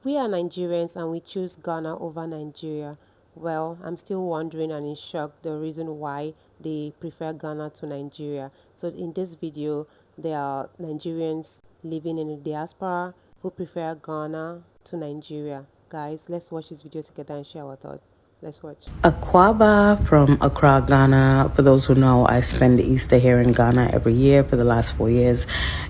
We are Nigerians and we choose Ghana over Nigeria. Well, I'm still wondering and in shock the reason why they prefer Ghana to Nigeria. So in this video, there are Nigerians living in the diaspora who prefer Ghana to Nigeria. Guys, let's watch this video together and share our thoughts. Let's watch. Akwaba from Accra, Ghana. For those who know, I spend Easter here in Ghana every year for the last 4 years.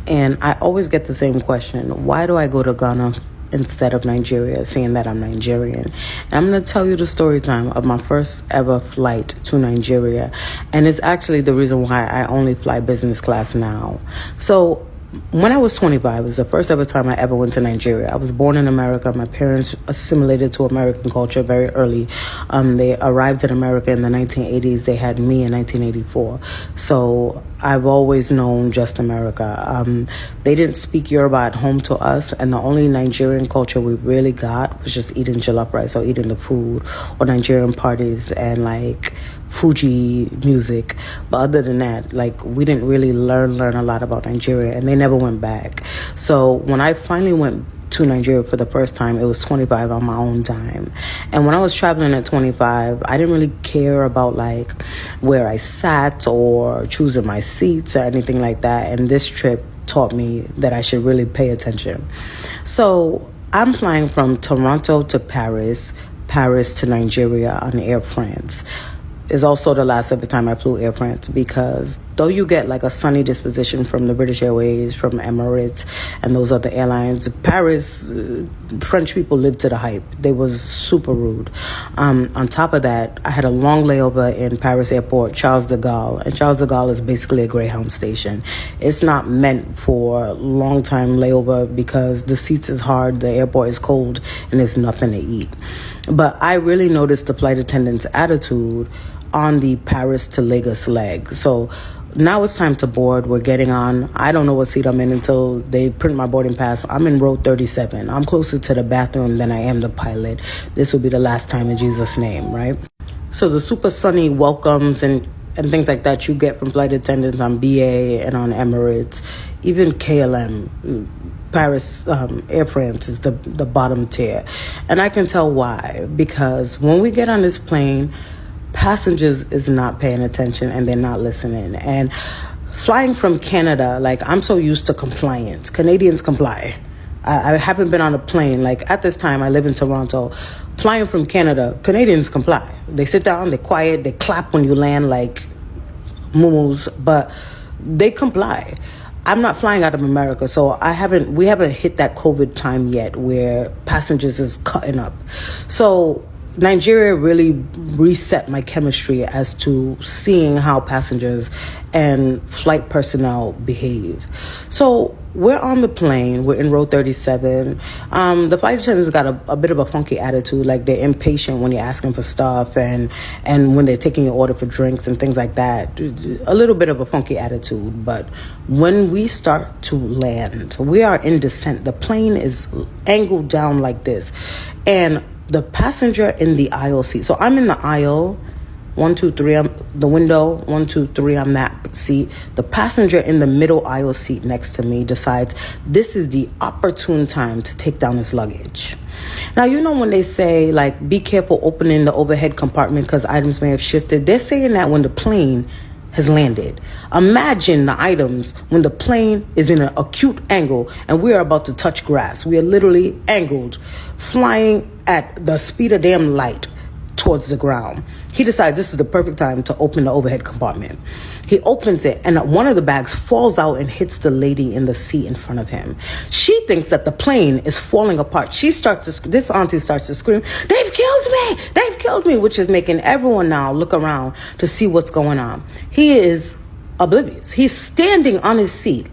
And I always get the same question. Why do I go to Ghana instead of Nigeria, seeing that I'm Nigerian? And I'm going to tell you the story time of my first ever flight to Nigeria. And it's actually the reason why I only fly business class now. So when I was 25, it was the first ever time I ever went to Nigeria. I was born in America. My parents assimilated to American culture very early. They arrived in America in the 1980s. They had me in 1984. So I've always known just America. They didn't speak Yoruba at home to us, and the only Nigerian culture we really got was just eating jollof rice or eating the food or Nigerian parties and like Fuji music. But other than that, like, we didn't really learn a lot about Nigeria, and they never went back. So when I finally went to Nigeria for the first time, it was 25 on my own time. And when I was traveling at 25, I didn't really care about like where I sat or choosing my seats or anything like that. And this trip taught me that I should really pay attention. So I'm flying from Toronto to Paris, Paris to Nigeria on Air France. Is also the last ever time I flew Air France, because though you get like a sunny disposition from the British Airways, from Emirates, and those other airlines, Paris, French people lived to the hype. They was super rude. On top of that, I had a long layover in Paris airport, Charles de Gaulle, and Charles de Gaulle is basically a Greyhound station. It's not meant for long time layover because the seats is hard, the airport is cold, and there's nothing to eat. But I really noticed the flight attendant's attitude on the Paris to Lagos leg. So now it's time to board. We're getting on. I don't know what seat I'm in until they print my boarding pass. I'm in row 37. I'm closer to the bathroom than I am the pilot. This will be the last time in Jesus' name, right? So the super sunny welcomes and things like that you get from flight attendants on BA and on Emirates, even KLM, Paris Air France is the bottom tier. And I can tell why. Because when we get on this plane, passengers is not paying attention and they're not listening. And flying from Canada, like, I'm so used to compliance. Canadians comply. I haven't been on a plane. Like, at this time, I live in Toronto. Flying from Canada, Canadians comply. They sit down, they're quiet, they clap when you land like moo-moos, but they comply. I'm not flying out of America, so we haven't hit that COVID time yet where passengers is cutting up. So Nigeria really reset my chemistry as to seeing how passengers and flight personnel behave. So we're on the plane. We're in row 37. The flight attendants got a bit of a funky attitude. Like, they're impatient when you're asking for stuff and when they're taking your order for drinks and things like that. A little bit of a funky attitude. But when we start to land, we are in descent. The plane is angled down like this. And the passenger in the aisle seat. So I'm in the aisle, 1, 2, 3, I'm the window, 1, 2, 3, I'm that seat. The passenger in the middle aisle seat next to me decides this is the opportune time to take down his luggage. Now, you know when they say, like, be careful opening the overhead compartment because items may have shifted, they're saying that when the plane has landed. Imagine the items when the plane is in an acute angle and we are about to touch grass. We are literally angled, flying at the speed of damn light towards the ground. He decides this is the perfect time to open the overhead compartment. He opens it, and one of the bags falls out and hits the lady in the seat in front of him. She thinks that the plane is falling apart. This auntie starts to scream, "They've killed me! They've killed me!" which is making everyone now look around to see what's going on. He is oblivious. He's standing on his seat.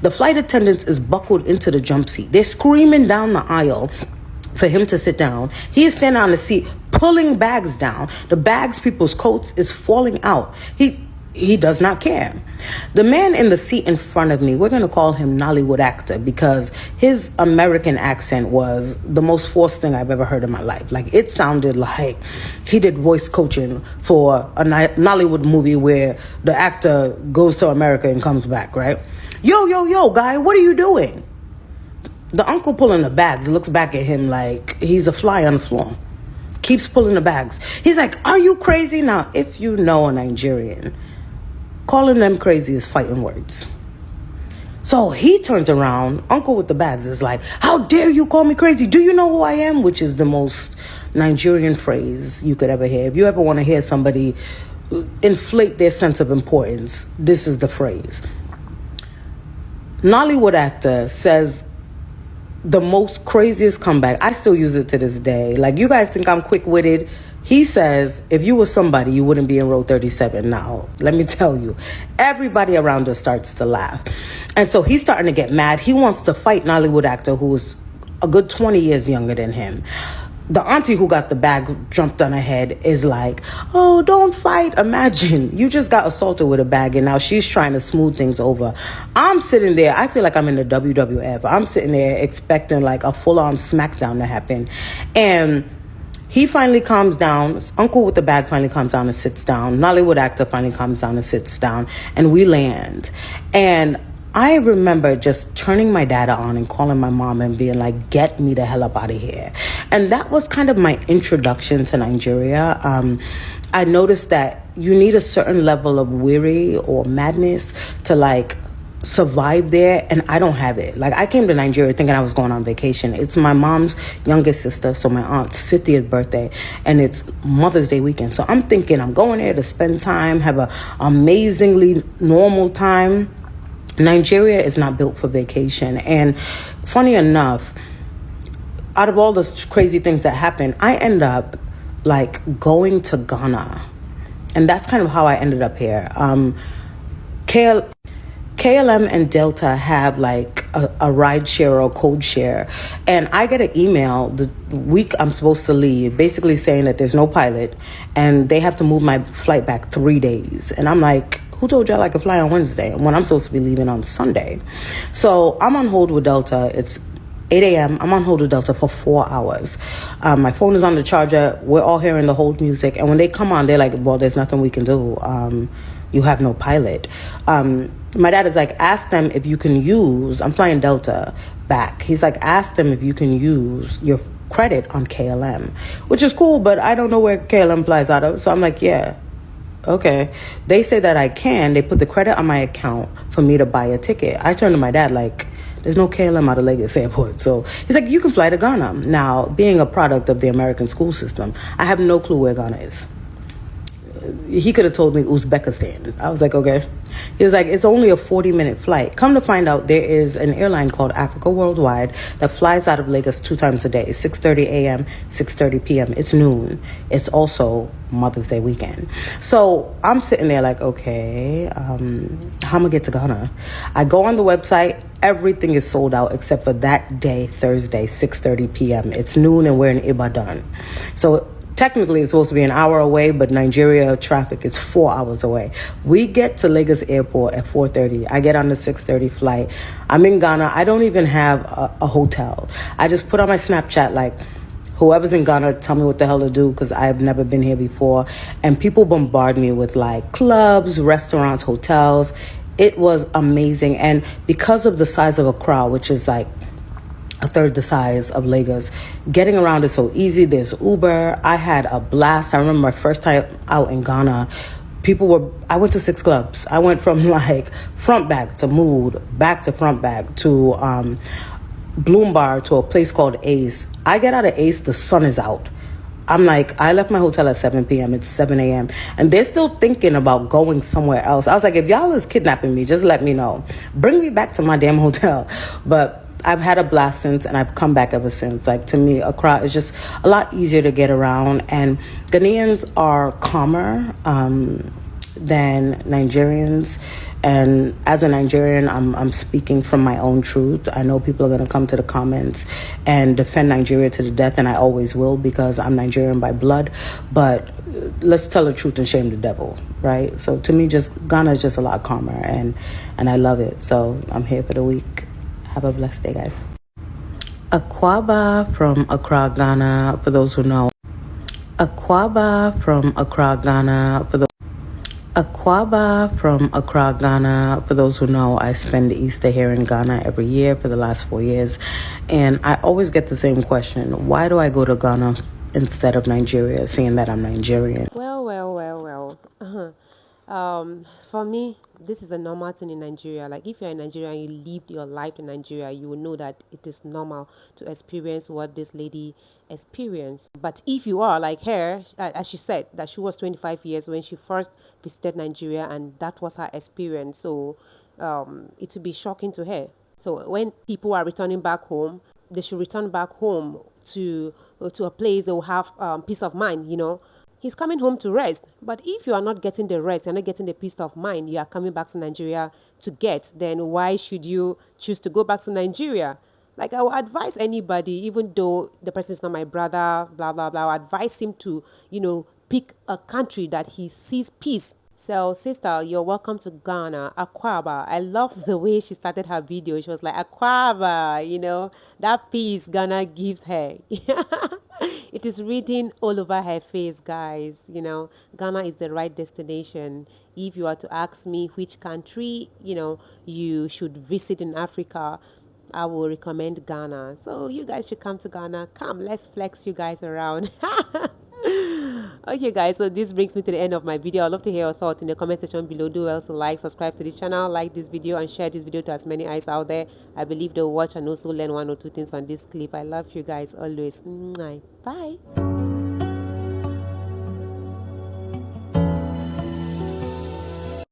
The flight attendants is buckled into the jump seat. They're screaming down the aisle for him to sit down. He is standing on the seat, pulling bags down. The bags, people's coats is falling out. He does not care. The man in the seat in front of me, we're going to call him Nollywood actor because his American accent was the most forced thing I've ever heard in my life. Like, it sounded like he did voice coaching for a Nollywood movie where the actor goes to America and comes back, right? Yo, guy, what are you doing? The uncle pulling the bags looks back at him like he's a fly on the floor. Keeps pulling the bags. He's like, are you crazy? Now, if you know a Nigerian, calling them crazy is fighting words. So he turns around, uncle with the bags is like, how dare you call me crazy? Do you know who I am? Which is the most Nigerian phrase you could ever hear. If you ever want to hear somebody inflate their sense of importance, this is the phrase. Nollywood actor says the most craziest comeback. I still use it to this day. Like, you guys think I'm quick-witted. He says, if you were somebody, you wouldn't be in row 37 now. Let me tell you, everybody around us starts to laugh. And so he's starting to get mad. He wants to fight Nollywood actor who is a good 20 years younger than him. The auntie who got the bag jumped on her head is like, oh, don't fight. Imagine you just got assaulted with a bag and now she's trying to smooth things over. I'm sitting there. I feel like I'm in the WWF. I'm sitting there expecting like a full-on smackdown to happen. And he finally calms down. Uncle with the bag finally comes down and sits down. Nollywood actor finally comes down and sits down. And we land. And I remember just turning my data on and calling my mom and being like, get me the hell up out of here. And that was kind of my introduction to Nigeria. I noticed that you need a certain level of weary or madness to like survive there, and I don't have it. Like, I came to Nigeria thinking I was going on vacation. It's my mom's youngest sister, so my aunt's 50th birthday, and it's Mother's Day weekend. So I'm thinking I'm going there to spend time, have a amazingly normal time. Nigeria is not built for vacation. And funny enough, out of all the crazy things that happen, I end up like going to Ghana. And that's kind of how I ended up here. KLM and Delta have like a ride share or a code share. And I get an email the week I'm supposed to leave, basically saying that there's no pilot and they have to move my flight back 3 days. And I'm like, who told y'all I could fly on Wednesday when I'm supposed to be leaving on Sunday? So I'm on hold with Delta. It's 8 a.m. I'm on hold with Delta for 4 hours. My phone is on the charger. We're all hearing the hold music. And when they come on, they're like, well, there's nothing we can do. You have no pilot. My dad is like, ask them if you can use, I'm flying Delta back. He's like, ask them if you can use your credit on KLM, which is cool, but I don't know where KLM flies out of. So I'm like, yeah. Okay. They say that I can. They put the credit on my account for me to buy a ticket. I turned to my dad like, there's no KLM out of Lagos Airport. So he's like, you can fly to Ghana. Now, being a product of the American school system, I have no clue where Ghana is. He could have told me Uzbekistan. I was like, okay. He was like, it's only a 40-minute flight. Come to find out, there is an airline called Africa Worldwide that flies out of Lagos 2 times a day, 6:30 a.m., 6:30 p.m. It's noon. It's also Mother's Day weekend. So I'm sitting there like, okay, how am I going to get to Ghana? I go on the website. Everything is sold out except for that day, Thursday, 6:30 p.m. It's noon and we're in Ibadan. So technically, it's supposed to be an hour away, but Nigeria traffic is 4 hours away. We get to Lagos Airport at 4:30. I get on the 6:30 flight. I'm in Ghana. I don't even have a hotel. I just put on my Snapchat, like, whoever's in Ghana, tell me what the hell to do, because I've never been here before. And people bombard me with, like, clubs, restaurants, hotels. It was amazing. And because of the size of Accra, which is, like, a third the size of Lagos, getting around is so easy. There's Uber. I had a blast. I remember my first time out in Ghana, I went to 6 clubs. I went from like front bag to Mood, back to front bag to Bloom Bar to a place called Ace. I get out of Ace, the sun is out. I'm like, I left my hotel at 7 p.m. It's 7 a.m. And they're still thinking about going somewhere else. I was like, if y'all is kidnapping me, just let me know. Bring me back to my damn hotel. But I've had a blast since, and I've come back ever since. Like, to me, Accra is just a lot easier to get around, and Ghanaians are calmer than Nigerians. And as a Nigerian, I'm speaking from my own truth. I know people are going to come to the comments and defend Nigeria to the death, and I always will, because I'm Nigerian by blood. But let's tell the truth and shame the devil, right? So to me, just Ghana is just a lot calmer, and I love it. So I'm here for the week. Have a blessed day, guys. Akwaba from Accra, Ghana, for those who know. Akwaba from Accra, Ghana, for those. Aquaba from Accra, Ghana. For those who know, I spend Easter here in Ghana every year for the last 4 years. And I always get the same question: why do I go to Ghana instead of Nigeria, seeing that I'm Nigerian? Well. For me, this is a normal thing in Nigeria. Like if you're in Nigeria and you lived your life in Nigeria, you will know that it is normal to experience what this lady experienced. But if you are like her, as she said, that she was 25 years when she first visited Nigeria, and that was her experience. So it will be shocking to her. So when people are returning back home, they should return back home to a place they will have peace of mind. He's coming home to rest. But if you are not getting the rest, you're not getting the peace of mind you are coming back to Nigeria to get, then why should you choose to go back to Nigeria? Like I would advise anybody, even though the person is not my brother, blah blah blah, I would advise him to, pick a country that he sees peace. So, sister, you're welcome to Ghana, Aquaba. I love the way she started her video. She was like, Aquaba, that peace Ghana gives her. It is reading all over her face, guys. Ghana is the right destination. If you are to ask me which country, you should visit in Africa, I will recommend Ghana. So, you guys should come to Ghana. Come, let's flex you guys around. Okay, guys, so this brings me to the end of my video. I'd love to hear your thoughts in the comment section below. Do also like, subscribe to the channel, like this video, and share this video to as many eyes out there. I believe they'll watch and also learn one or two things on this clip. I love you guys always. Bye.